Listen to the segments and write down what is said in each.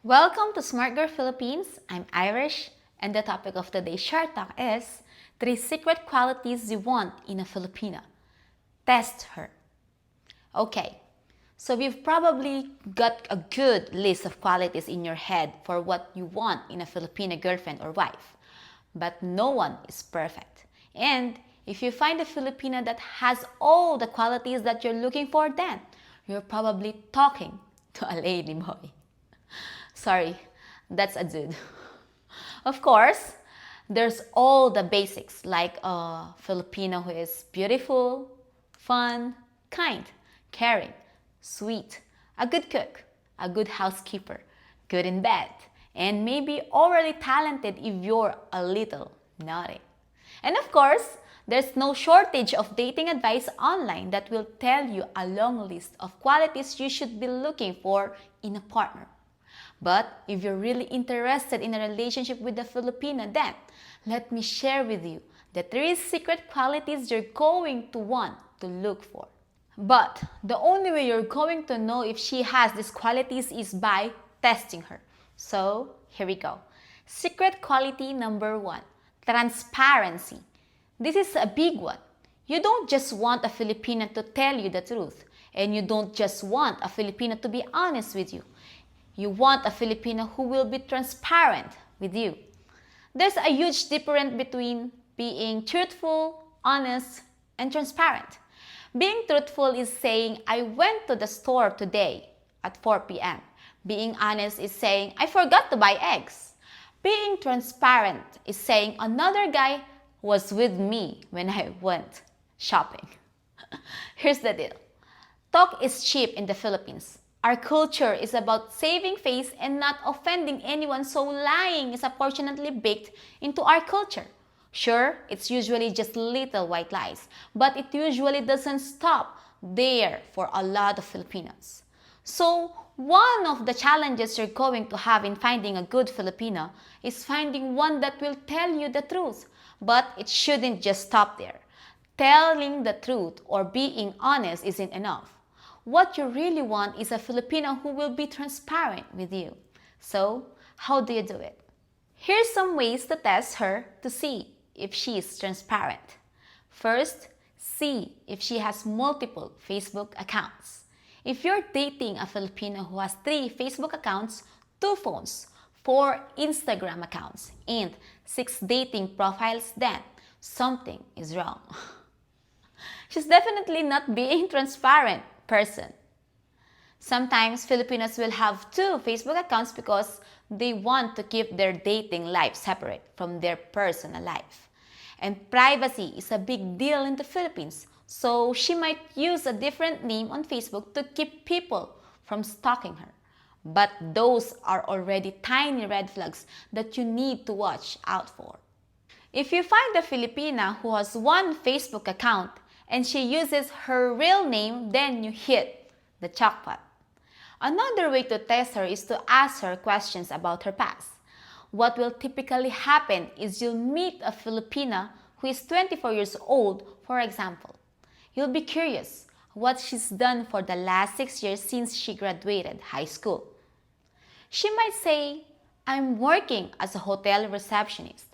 Welcome to Smart Girl Philippines. I'm Irish, and the topic of today's short talk is 3 secret qualities you want in a Filipina. Test her. Okay, so you've probably got a good list of qualities in your head for what you want in a Filipina girlfriend or wife. But no one is perfect. And if you find a Filipina that has all the qualities that you're looking for, then you're probably talking to a lady boy. Sorry, that's a dude. Of course, there's all the basics like a Filipino who is beautiful, fun, kind, caring, sweet, a good cook, a good housekeeper, good in bed, and maybe already talented if you're a little naughty. And of course, there's no shortage of dating advice online that will tell you a long list of qualities you should be looking for in a partner. But if you're really interested in a relationship with a Filipina, then let me share with you the 3 secret qualities you're going to want to look for. But the only way you're going to know if she has these qualities is by testing her. So here we go. Secret quality number 1, transparency. This is a big one. You don't just want a Filipina to tell you the truth, and you don't just want a Filipina to be honest with you. You want a Filipino who will be transparent with you. There's a huge difference between being truthful, honest, and transparent. Being truthful is saying, I went to the store today at 4 p.m. Being honest is saying, I forgot to buy eggs. Being transparent is saying, another guy was with me when I went shopping. Here's the deal. Talk is cheap in the Philippines. Our culture is about saving face and not offending anyone, so lying is unfortunately baked into our culture. Sure, it's usually just little white lies, but it usually doesn't stop there for a lot of Filipinos. So, one of the challenges you're going to have in finding a good Filipina is finding one that will tell you the truth, but it shouldn't just stop there. Telling the truth or being honest isn't enough. What you really want is a Filipino who will be transparent with you. So, how do you do it? Here's some ways to test her to see if she is transparent. First, see if she has multiple Facebook accounts. If you're dating a Filipino who has 3 Facebook accounts, 2 phones, 4 Instagram accounts, and 6 dating profiles, then something is wrong. She's definitely not being transparent person. Sometimes Filipinos will have 2 Facebook accounts because they want to keep their dating life separate from their personal life. And privacy is a big deal in the Philippines, so she might use a different name on Facebook to keep people from stalking her. But those are already tiny red flags that you need to watch out for. If you find a Filipina who has 1 Facebook account and she uses her real name, then you hit the jackpot. Another way to test her is to ask her questions about her past. What will typically happen is you'll meet a Filipina who is 24 years old, for example. You'll be curious what she's done for the last 6 years since she graduated high school. She might say, I'm working as a hotel receptionist.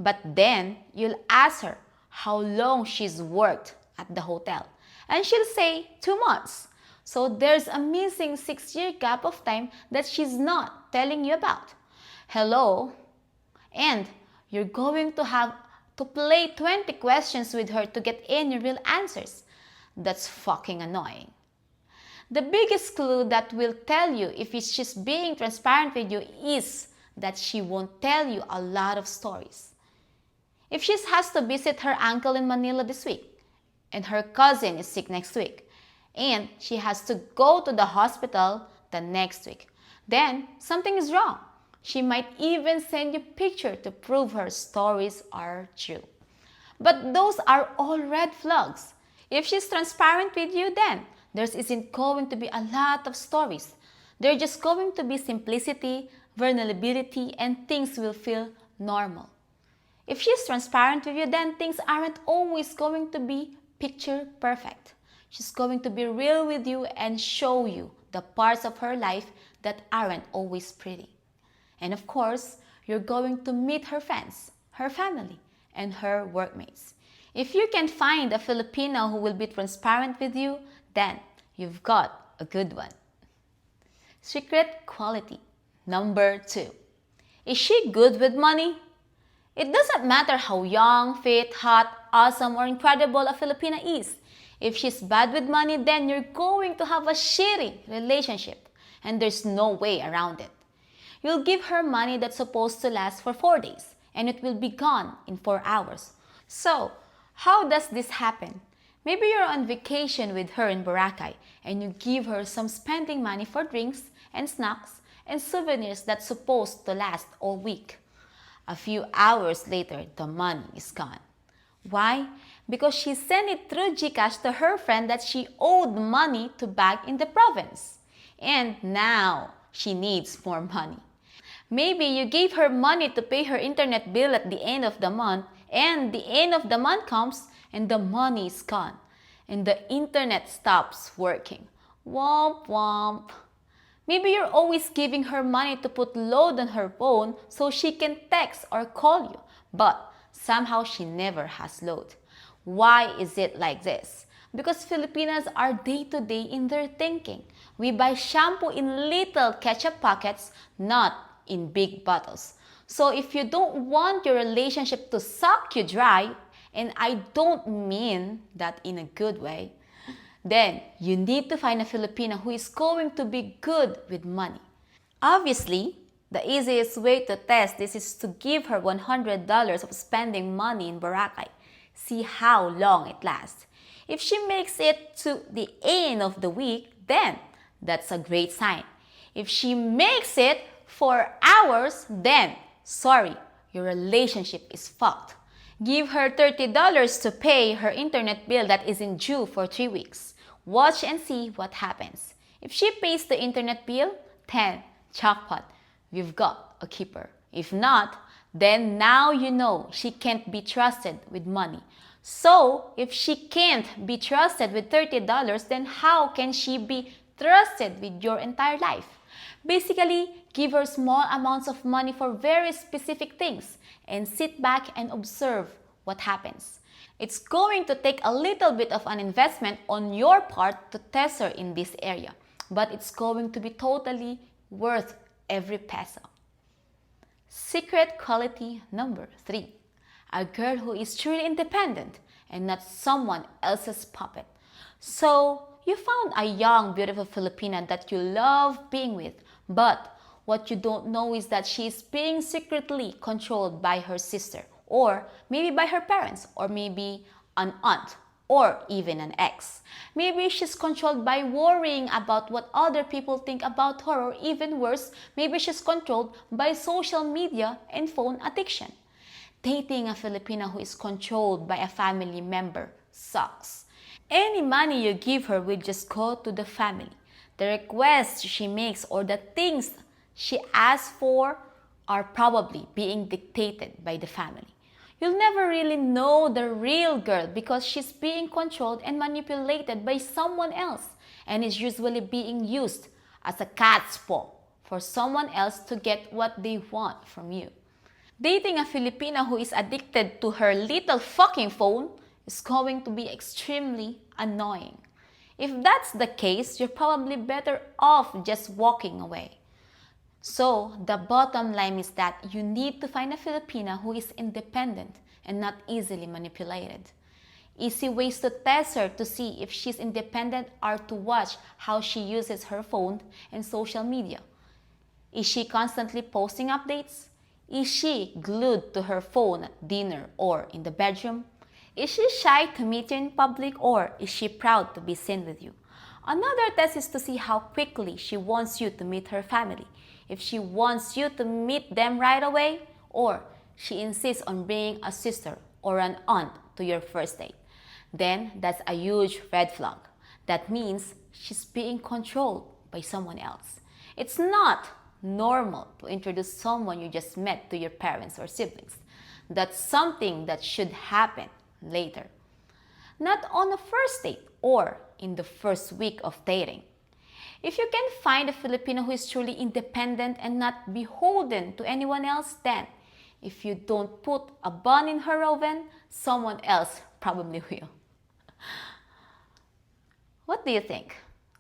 But then you'll ask her how long she's worked at the hotel. And she'll say 2 months. So there's a missing 6-year gap of time that she's not telling you about. Hello? And you're going to have to play 20 questions with her to get any real answers. That's fucking annoying. The biggest clue that will tell you if she's being transparent with you is that she won't tell you a lot of stories. If she has to visit her uncle in Manila this week, and her cousin is sick next week, and she has to go to the hospital the next week, then something is wrong. She might even send you a picture to prove her stories are true. But those are all red flags. If she's transparent with you, then there isn't going to be a lot of stories. There's just going to be simplicity, vulnerability, and things will feel normal. If she's transparent with you, then things aren't always going to be picture perfect. She's going to be real with you and show you the parts of her life that aren't always pretty. And of course, you're going to meet her friends, her family, and her workmates. If you can find a Filipino who will be transparent with you, then you've got a good one. Secret quality number 2. Is she good with money? It doesn't matter how young, fit, hot, awesome, or incredible a Filipina is. If she's bad with money, then you're going to have a shitty relationship, and there's no way around it. You'll give her money that's supposed to last for 4 days, and it will be gone in 4 hours. So, how does this happen? Maybe you're on vacation with her in Boracay, and you give her some spending money for drinks and snacks and souvenirs that's supposed to last all week. A few hours later, the money is gone. Why? Because she sent it through GCash to her friend that she owed money to back in the province. And now she needs more money. Maybe you gave her money to pay her internet bill at the end of the month, and the end of the month comes and the money is gone, and the internet stops working. Womp womp. Maybe you're always giving her money to put load on her phone so she can text or call you, but somehow she never has load. Why is it like this? Because Filipinas are day-to-day in their thinking. We buy shampoo in little ketchup packets, not in big bottles. So if you don't want your relationship to suck you dry, and I don't mean that in a good way, then you need to find a Filipina who is going to be good with money. Obviously, the easiest way to test this is to give her $100 of spending money in Boracay. See how long it lasts. If she makes it to the end of the week, then that's a great sign. If she makes it for hours, then sorry, your relationship is fucked. Give her $30 to pay her internet bill that isn't due for 3 weeks. Watch and see what happens. If she pays the internet bill, then jackpot, we've got a keeper. If not, then now you know she can't be trusted with money. So, if she can't be trusted with $30, then how can she be trusted with your entire life? Basically, give her small amounts of money for very specific things and sit back and observe what happens. It's going to take a little bit of an investment on your part to test her in this area, but it's going to be totally worth every peso. Secret quality number 3. A girl who is truly independent and not someone else's puppet. So, you found a young, beautiful Filipina that you love being with, but what you don't know is that she is being secretly controlled by her sister, or maybe by her parents, or maybe an aunt, or even an ex. Maybe she's controlled by worrying about what other people think about her, or even worse, maybe she's controlled by social media and phone addiction. Dating a Filipina who is controlled by a family member sucks. Any money you give her will just go to the family. The requests she makes or the things she asks for are probably being dictated by the family. You'll never really know the real girl because she's being controlled and manipulated by someone else and is usually being used as a cat's paw for someone else to get what they want from you. Dating a Filipina who is addicted to her little fucking phone is going to be extremely annoying. If that's the case, you're probably better off just walking away. So, the bottom line is that you need to find a Filipina who is independent and not easily manipulated. Easy ways to test her to see if she's independent are to watch how she uses her phone and social media. Is she constantly posting updates? Is she glued to her phone at dinner or in the bedroom? Is she shy to meet you in public, or is she proud to be seen with you? Another test is to see how quickly she wants you to meet her family. If she wants you to meet them right away, or she insists on bringing a sister or an aunt to your first date, then that's a huge red flag. That means she's being controlled by someone else. It's not normal to introduce someone you just met to your parents or siblings. That's something that should happen later. Not on the first date or in the first week of dating. If you can find a Filipino who is truly independent and not beholden to anyone else, then if you don't put a bun in her oven, someone else probably will. What do you think?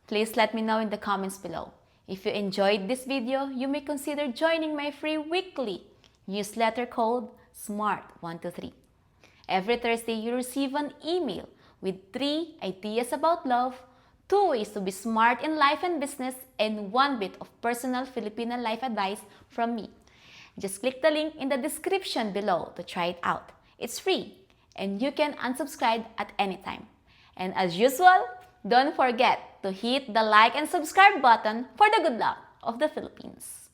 Please let me know in the comments below. If you enjoyed this video, you may consider joining my free weekly newsletter called SMART123. Every Thursday, you receive an email with 3 ideas about love, 2 ways to be smart in life and business, and 1 bit of personal Filipino life advice from me. Just click the link in the description below to try it out. It's free, and you can unsubscribe at any time. And as usual, don't forget to hit the like and subscribe button for the good luck of the Philippines.